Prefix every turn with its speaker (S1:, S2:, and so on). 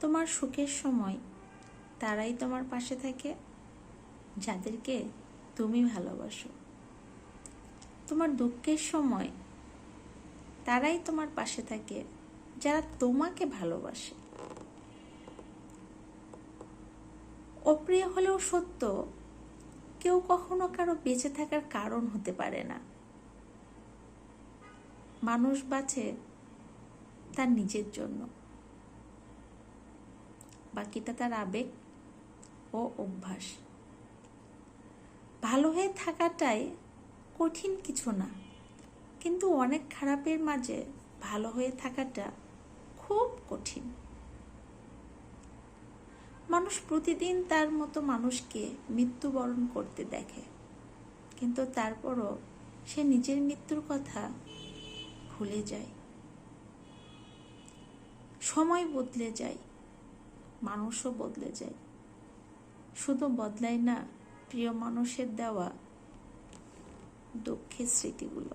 S1: তোমার সুখের সময় তারাই তোমার পাশে থাকে যাদেরকে তুমি ভালোবাসো। তোমার দুঃখের সময় তারাই তোমার পাশে থাকে যারা তোমাকে ভালোবাসে। অপ্রিয় হলেও সত্য, কেউ কখনো কারো বেঁচে থাকার কারণ হতে পারে না। মানুষ বাঁচে তার নিজের জন্য, বাকিটা তার আবেগ ও অভ্যাস। ভালো হয়ে থাকাটাই কঠিন কিছু না, কিন্তু অনেক খারাপের মাঝে ভালো হয়ে থাকাটা খুব কঠিন। মানুষ প্রতিদিন তার মতো মানুষকে মৃত্যুবরণ করতে দেখে, কিন্তু তারপরও সে নিজের মৃত্যুর কথা ভুলে যায়। সময় বদলে যায়, মানুষও বদলে যায়, শুধু বদলায় না প্রিয় মানুষের দেওয়া দুঃখের স্মৃতিগুলো।